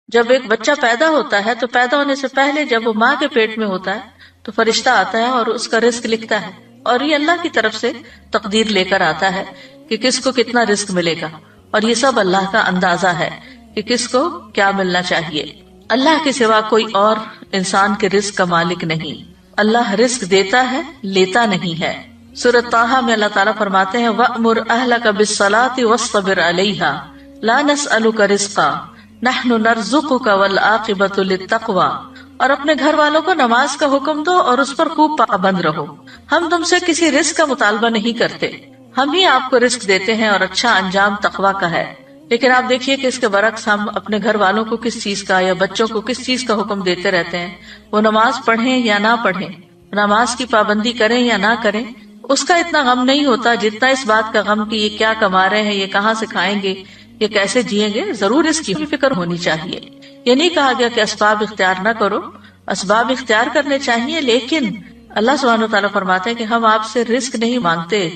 جب ایک بچہ پیدا ہوتا ہے تو پیدا ہونے سے پہلے جب وہ ماں کے پیٹ میں ہوتا ہے تو فرشتہ آتا ہے اور اس کا رزق لکھتا ہے، اور یہ اللہ کی طرف سے تقدیر لے کر آتا ہے کہ کس کو کتنا رزق ملے گا، اور یہ سب اللہ کا اندازہ ہے کہ کس کو کیا ملنا چاہیے۔ اللہ کے سوا کوئی اور انسان کے رزق کا مالک نہیں، اللہ رزق دیتا ہے، لیتا نہیں ہے۔ سورۃ طٰہٰ میں اللہ تعالیٰ فرماتے ہیں وَأْمُرْ أَهْلَكَ بِالصَّلَاةِ وَاصْطَبِرْ عَلَيْهَا لَا نَسْأَلُكَ رِزْقًا نَحْنُ نَرْزُقُكَ وَالْعَاقِبَةُ لِلتَّقْوَىٰ، اور اپنے گھر والوں کو نماز کا حکم دو اور اس پر خوب پابند رہو، ہم تم سے کسی رزق کا مطالبہ نہیں کرتے، ہم ہی آپ کو رزق دیتے ہیں اور اچھا انجام تقویٰ کا ہے۔ لیکن آپ دیکھیے کہ اس کے برعکس ہم اپنے گھر والوں کو کس چیز کا یا بچوں کو کس چیز کا حکم دیتے رہتے ہیں، وہ نماز پڑھیں یا نہ پڑھیں، نماز کی پابندی کریں یا نہ کریں، اس کا اتنا غم نہیں ہوتا جتنا اس بات کا غم کہ یہ کیا کما رہے ہیں، یہ کہاں سے کھائیں گے، یہ کیسے جئیں گے۔ ضرور اس کی فکر ہونی چاہیے۔ یہ نہیں کہا گیا کہ اسباب اختیار نہ کرو، اسباب اختیار کرنے چاہیے، لیکن اللہ سبحانہ وتعالیٰ فرماتے ہیں کہ ہم آپ سے رزق نہیں مانگتے،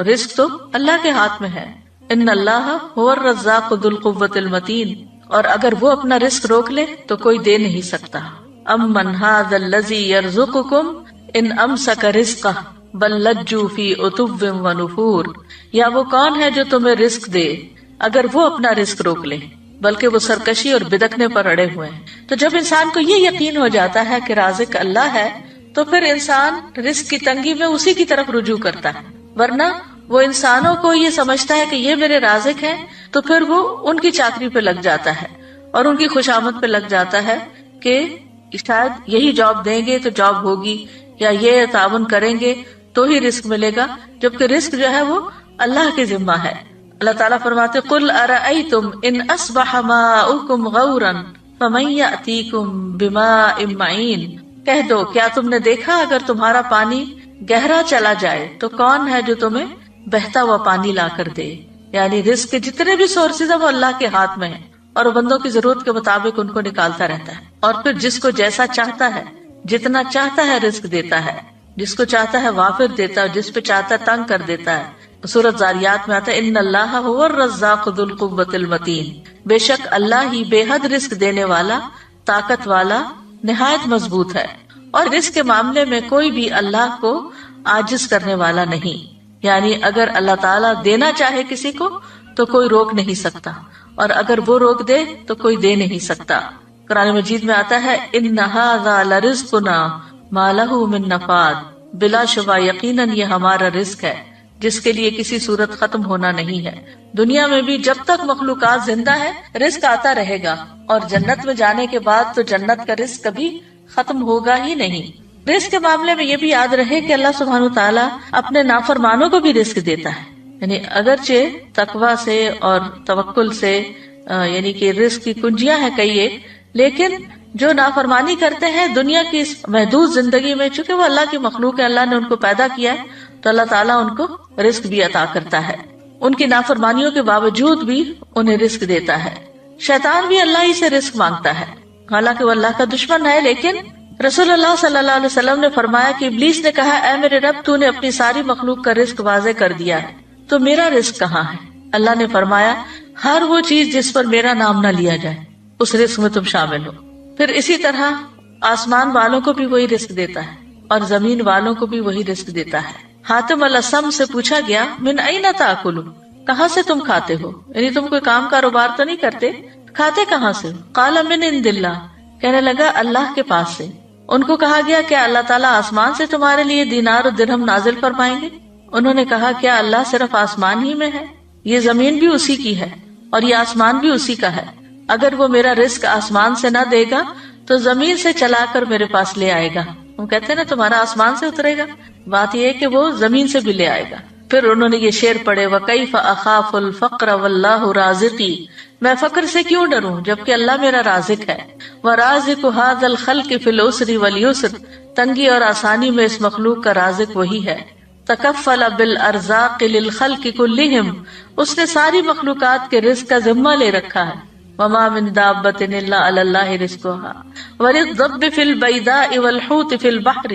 رزق تو اللہ کے ہاتھ میں ہے۔ ان اللہ هو الرزاق ذو القوة المتین، اور اگر وہ اپنا رزق روک لے تو کوئی دے نہیں سکتا۔ امن ھذا الذی یرزقکم ان امسک رزقہ بل لجوا فی عتو ونفور، یا وہ کون ہے جو تمہیں رزق دے اگر وہ اپنا رزق روک لے، بلکہ وہ سرکشی اور بدکنے پر اڑے ہوئے ہیں۔ تو جب انسان کو یہ یقین ہو جاتا ہے کہ رازق اللہ ہے تو پھر انسان رزق کی تنگی میں اسی کی طرف رجوع کرتا ہے، ورنہ وہ انسانوں کو یہ سمجھتا ہے کہ یہ میرے رازق ہیں تو پھر وہ ان کی چاکری پہ لگ جاتا ہے اور ان کی خوشامد پہ لگ جاتا ہے کہ شاید یہی جاب دیں گے تو جاب ہوگی، یا یہ تعاون کریں گے تو ہی رزق ملے گا، جبکہ رزق جو ہے وہ اللہ کے ذمہ ہے۔ اللہ تعالیٰ فرماتے قل ارأیتم ان اصبح ماؤکم غورا فمن یأتیکم بماء معین، کہہ دو کیا تم نے دیکھا اگر تمہارا پانی گہرا چلا جائے تو کون ہے جو تمہیں بہتا ہوا پانی لا کر دے۔ یعنی رزق کے جتنے بھی سورسز ہیں وہ اللہ کے ہاتھ میں ہیں، اور بندوں کی ضرورت کے مطابق ان کو نکالتا رہتا ہے، اور پھر جس کو جیسا چاہتا ہے، جتنا چاہتا ہے رزق دیتا ہے، جس کو چاہتا ہے وافر دیتا ہے، جس پہ چاہتا ہے تنگ کر دیتا ہے۔ سورۃ ذاریات میں آتا ہے ان اللہ هو الرزاق ذو القوة المتین، بے شک اللہ ہی بے حد رزق دینے والا، طاقت والا، نہایت مضبوط ہے، اور رزق کے معاملے میں کوئی بھی اللہ کو عاجز کرنے والا نہیں۔ یعنی اگر اللہ تعالیٰ دینا چاہے کسی کو تو کوئی روک نہیں سکتا، اور اگر وہ روک دے تو کوئی دے نہیں سکتا۔ قرآن مجید میں آتا ہے ان ھذا لرزقنا ما لہ من نفاد، بلا شبہ یقیناً یہ ہمارا رزق ہے جس کے لیے کسی صورت ختم ہونا نہیں ہے۔ دنیا میں بھی جب تک مخلوقات زندہ ہے رزق آتا رہے گا، اور جنت میں جانے کے بعد تو جنت کا رزق کبھی ختم ہوگا ہی نہیں۔ رزق کے معاملے میں یہ بھی یاد رہے کہ اللہ سبحانہ وتعالیٰ اپنے نافرمانوں کو بھی رزق دیتا ہے، یعنی اگرچہ تقویٰ سے اور توکل سے یعنی کہ رزق کی کنجیاں ہیں کئی ایک، لیکن جو نافرمانی کرتے ہیں دنیا کی اس محدود زندگی میں، چونکہ وہ اللہ کی مخلوق ہے، اللہ نے ان کو پیدا کیا ہے، تو اللہ تعالیٰ ان کو رزق بھی عطا کرتا ہے، ان کی نافرمانیوں کے باوجود بھی انہیں رزق دیتا ہے۔ شیطان بھی اللہ ہی سے رزق مانگتا ہے، حالانکہ وہ اللہ کا دشمن ہے، لیکن رسول اللہ صلی اللہ علیہ وسلم نے فرمایا کہ ابلیس نے کہا اے میرے رب تو نے اپنی ساری مخلوق کا رزق واضح کر دیا ہے، تو میرا رزق کہاں ہے؟ اللہ نے فرمایا ہر وہ چیز جس پر میرا نام نہ لیا جائے اس رزق میں تم شامل ہو۔ پھر اسی طرح آسمان والوں کو بھی وہی رزق دیتا ہے اور زمین والوں کو بھی وہی رزق دیتا ہے۔ حاتم الاسم سے پوچھا گیا من این تاکلوا، کہاں سے تم کھاتے ہو؟ یعنی تم کوئی کام کاروبار تو نہیں کرتے، کھاتے کہاں سے؟ قال من عند اللہ، کہنے لگا اللہ کے پاس سے۔ ان کو کہا گیا کیا اللہ تعالیٰ آسمان سے تمہارے لیے دینار اور درہم نازل فرمائیں گے؟ انہوں نے کہا کیا اللہ صرف آسمان ہی میں ہے؟ یہ زمین بھی اسی کی ہے اور یہ آسمان بھی اسی کا ہے، اگر وہ میرا رزق آسمان سے نہ دے گا تو زمین سے چلا کر میرے پاس لے آئے گا۔ ہم کہتے ہیں نا تمہارا آسمان سے اترے گا، بات یہ ہے کہ وہ زمین سے بھی لے آئے گا۔ پھر انہوں نے یہ شعر پڑھے وَكَيْفَ أَخَافُ الْفَقْرَ وَاللَّهُ رَازِقِي، میں فقر سے کیوں ڈروں جبکہ اللہ میرا رازق ہے۔ وَرَازِقُ هَذَا الْخَلْقِ فِي الْعُسْرِ وَالْيُسْرِ، تنگی اور آسانی میں اس مخلوق کا رازق وہی ہے۔ تکفل بالارزاق للخلق كلهم، اس نے ساری مخلوقات کے رزق کا ذمہ لے رکھا ہے۔ وما من دابۃ الا علی اللہ رزقها وللضب فی البیداء والحوت فی البحر،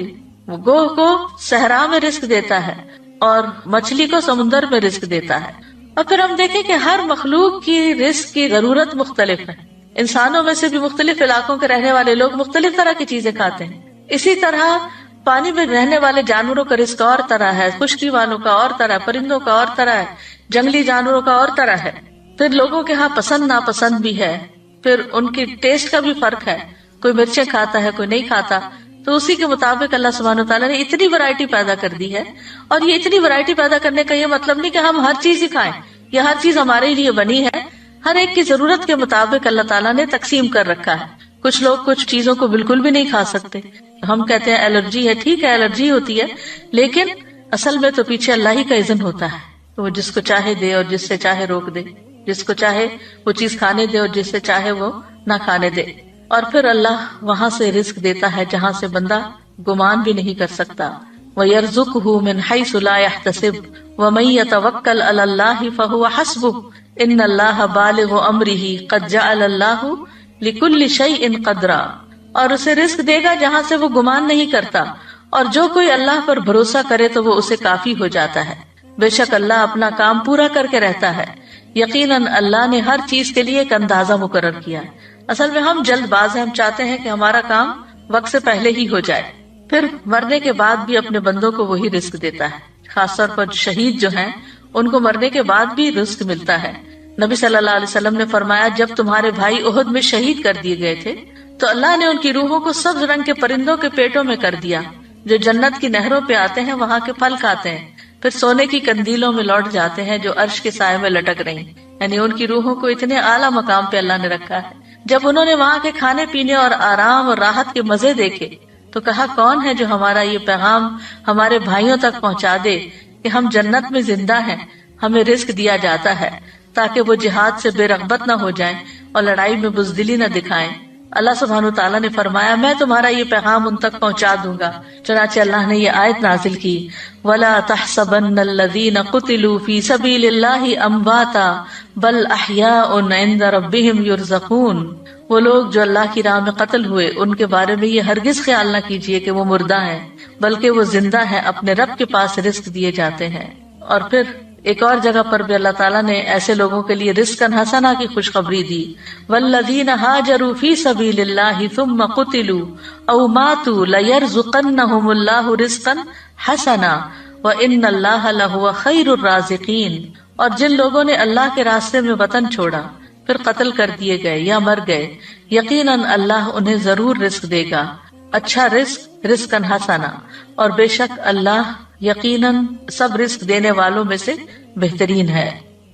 وہ گوہ کو صحرا میں رزق دیتا ہے اور مچھلی کو سمندر میں رزق دیتا ہے۔ اور پھر ہم دیکھیں کہ ہر مخلوق کی رزق کی ضرورت مختلف ہے، انسانوں میں سے بھی مختلف علاقوں کے رہنے والے لوگ مختلف طرح کی چیزیں کھاتے ہیں. اسی طرح پانی میں رہنے والے جانوروں کا رزق اور طرح ہے، خشکی والوں کا اور طرح، پرندوں کا اور طرح ہے، جنگلی جانوروں کا اور طرح ہے. پھر لوگوں کے ہاں پسند ناپسند بھی ہے، پھر ان کی ٹیسٹ کا بھی فرق ہے، کوئی مرچیں کھاتا ہے کوئی نہیں کھاتا. تو اسی کے مطابق اللہ سبحانہ وتعالیٰ نے اتنی ورائٹی پیدا کر دی ہے. اور یہ اتنی ورائٹی پیدا کرنے کا یہ مطلب نہیں کہ ہم ہر چیز ہی کھائیں، یہ ہر چیز ہمارے لیے بنی ہے. ہر ایک کی ضرورت کے مطابق اللہ تعالیٰ نے تقسیم کر رکھا ہے. کچھ لوگ کچھ چیزوں کو بالکل بھی نہیں کھا سکتے. ہم کہتے ہیں الرجی ہے، ٹھیک ہے الرجی ہوتی ہے، لیکن اصل میں تو پیچھے اللہ ہی کا اذن ہوتا ہے. وہ جس کو چاہے دے اور جس سے چاہے روک دے، جس کو چاہے وہ چیز کھانے دے اور جس سے چاہے وہ نہ کھانے دے. اور پھر اللہ وہاں سے رزق دیتا ہے جہاں سے بندہ گمان بھی نہیں کر سکتا. وَيَرْزُقْهُ مِنْ حَيْثُ لَا يَحْتَسِبُ وَمَن يَتَوَكَّلْ عَلَى اللَّهِ فَهُوَ حَسْبُهُ إِنَّ اللَّهَ بَالِغُ أَمْرِهِ قَدْ جَعَلَ اللَّهُ لِكُلِّ شَيْءٍ قَدْرًا. اور اسے رزق دے گا جہاں سے وہ گمان نہیں کرتا، اور جو کوئی اللہ پر بھروسہ کرے تو وہ اسے کافی ہو جاتا ہے. بے شک اللہ اپنا کام پورا کر کے رہتا ہے. یقیناً اللہ نے ہر چیز کے لیے ایک اندازہ مقرر کیا ہے. اصل میں ہم جلد باز ہیں، ہم چاہتے ہیں کہ ہمارا کام وقت سے پہلے ہی ہو جائے. پھر مرنے کے بعد بھی اپنے بندوں کو وہی رزق دیتا ہے. خاص طور پر شہید جو ہیں ان کو مرنے کے بعد بھی رزق ملتا ہے. نبی صلی اللہ علیہ وسلم نے فرمایا جب تمہارے بھائی احد میں شہید کر دیے گئے تھے تو اللہ نے ان کی روحوں کو سبز رنگ کے پرندوں کے پیٹوں میں کر دیا جو جنت کی نہروں پہ آتے ہیں، وہاں کے پھل کھاتے ہیں، پھر سونے کی قندیلوں میں لوٹ جاتے ہیں جو عرش کے سائے میں لٹک رہی. یعنی ان کی روحوں کو اتنے اعلیٰ مقام پہ اللہ نے رکھا ہے. جب انہوں نے وہاں کے کھانے پینے اور آرام اور راحت کے مزے دیکھے تو کہا کون ہے جو ہمارا یہ پیغام ہمارے بھائیوں تک پہنچا دے کہ ہم جنت میں زندہ ہیں، ہمیں رزق دیا جاتا ہے، تاکہ وہ جہاد سے بے رغبت نہ ہو جائیں اور لڑائی میں بزدلی نہ دکھائیں. اللہ سبحانہ تعالیٰ نے فرمایا میں تمہارا یہ پیغام ان تک پہنچا دوں گا. چنانچہ اللہ نے یہ آیت نازل کی وَلَا تَحْسَبَنَّ الَّذِينَ قُتِلُوا فِي سَبِيلِ اللَّهِ أَمْوَاتًا بَلْ أَحْيَاءٌ عِندَ رَبِّهِمْ يُرْزَقُونَ. وہ لوگ جو اللہ کی راہ میں قتل ہوئے ان کے بارے میں یہ ہرگز خیال نہ کیجیے کہ وہ مردہ ہیں، بلکہ وہ زندہ ہیں، اپنے رب کے پاس رزق دیے جاتے ہیں. اور پھر ایک اور جگہ پر بھی اللہ تعالیٰ نے ایسے لوگوں کے لیے رزقا حسنا کی خوشخبری دی. والذین ہاجروا فی سبیل اللہ ثم قتلوا او ماتوا لیرزقنہم اللہ رزقا حسنا وان اللہ لہو خیر الرازقین. اور جن لوگوں نے اللہ کے راستے میں وطن چھوڑا پھر قتل کر دیے گئے یا مر گئے، یقیناً اللہ انہیں ضرور رزق دے گا، اچھا رزق، رزقا حسنا. اور بے شک اللہ یقیناً سب رزق دینے والوں میں سے بہترین ہے.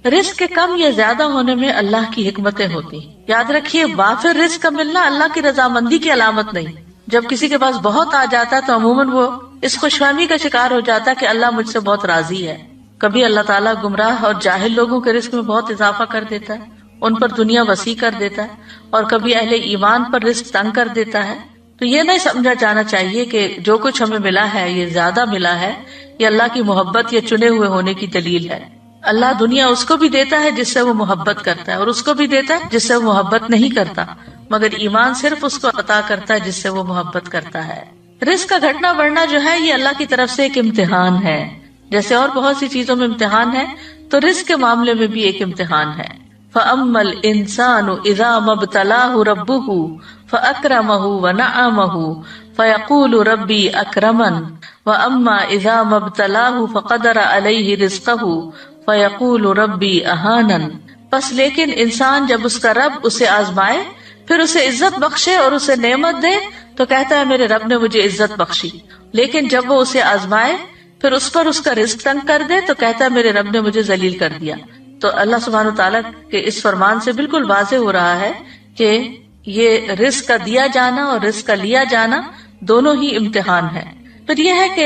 رزق کے کم یا زیادہ ہونے میں اللہ کی حکمتیں ہوتی. یاد رکھیے وافر رزق کا ملنا اللہ کی رضامندی کی علامت نہیں. جب کسی کے پاس بہت آ جاتا ہے تو عموماً وہ اس خوش فہمی کا شکار ہو جاتا ہے کہ اللہ مجھ سے بہت راضی ہے. کبھی اللہ تعالیٰ گمراہ اور جاہل لوگوں کے رزق میں بہت اضافہ کر دیتا ہے، ان پر دنیا وسیع کر دیتا ہے، اور کبھی اہل ایمان پر رزق تنگ کر دیتا ہے. تو یہ نہیں سمجھا جانا چاہیے کہ جو کچھ ہمیں ملا ہے یہ زیادہ ملا ہے، یہ اللہ کی محبت یا چنے ہوئے ہونے کی دلیل ہے. اللہ دنیا اس کو بھی دیتا ہے جس سے وہ محبت کرتا ہے، اور اس کو بھی دیتا ہے جس سے وہ محبت نہیں کرتا، مگر ایمان صرف اس کو عطا کرتا ہے جس سے وہ محبت کرتا ہے. رزق کا گھٹنا بڑھنا جو ہے یہ اللہ کی طرف سے ایک امتحان ہے. جیسے اور بہت سی چیزوں میں امتحان ہے تو رزق کے معاملے میں بھی ایک امتحان ہے. فَأَمَّا الْإِنسَانُ إِذَا مَا ابْتَلَاهُ رَبُّهُ فَأَكْرَمَهُ وَنَعَّمَهُ فَيَقُولُ رَبِّي أَكْرَمَنِ وَأَمَّا إِذَا مَا ابْتَلَاهُ فَقَدَرَ عَلَيْهِ رِزْقَهُ فَيَقُولُ رَبِّي أَهَانَنِ. بس لیکن انسان جب اس کا رب اسے آزمائے پھر اسے عزت بخشے اور اسے نعمت دے تو کہتا ہے میرے رب نے مجھے عزت بخشی. لیکن جب وہ اسے آزمائے پھر اس پر اس کا رزق تنگ کر دے تو کہتا ہے میرے رب نے مجھے ذلیل کر دیا. تو اللہ سبحانہ تعالیٰ کے اس فرمان سے بالکل واضح ہو رہا ہے کہ یہ رزق کا دیا جانا اور رزق کا لیا جانا دونوں ہی امتحان ہے. پھر یہ ہے کہ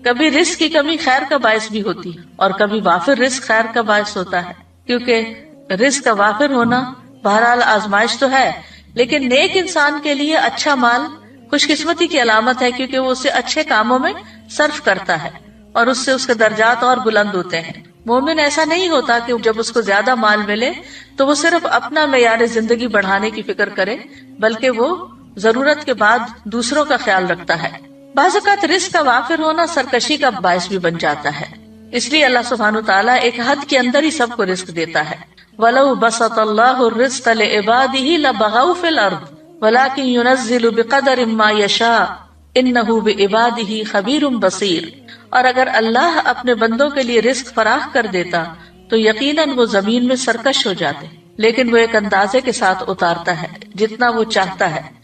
کبھی رزق کی کمی خیر کا باعث بھی ہوتی ہے اور کبھی وافر رزق خیر کا باعث ہوتا ہے، کیونکہ رزق کا وافر ہونا بہرحال آزمائش تو ہے، لیکن نیک انسان کے لیے اچھا مال خوش قسمتی کی علامت ہے، کیونکہ وہ اسے اچھے کاموں میں صرف کرتا ہے اور اس سے اس کے درجات اور بلند ہوتے ہیں. مومن ایسا نہیں ہوتا کہ جب اس کو زیادہ مال ملے تو وہ صرف اپنا معیار زندگی بڑھانے کی فکر کرے، بلکہ وہ ضرورت کے بعد دوسروں کا خیال رکھتا ہے. بعض اوقات رزق کا وافر ہونا سرکشی کا باعث بھی بن جاتا ہے، اس لیے اللہ سبحانہ تعالیٰ ایک حد کے اندر ہی سب کو رزق دیتا ہے. وَلَوْ بَسَطَ اللَّهُ الرِّزْقَ لِعِبَادِهِ لَبَغَوْا فِي الْأَرْضِ وَلَكِنْ يُنَزِّلُ بِقَدَرٍ مَا يَشَاءُ إِنَّهُ بِعِبَادِهِ خَبِيرٌ بَصِيرٌ۔ اور اگر اللہ اپنے بندوں کے لیے رزق فراخ کر دیتا تو یقیناً وہ زمین میں سرکش ہو جاتے، لیکن وہ ایک اندازے کے ساتھ اتارتا ہے جتنا وہ چاہتا ہے،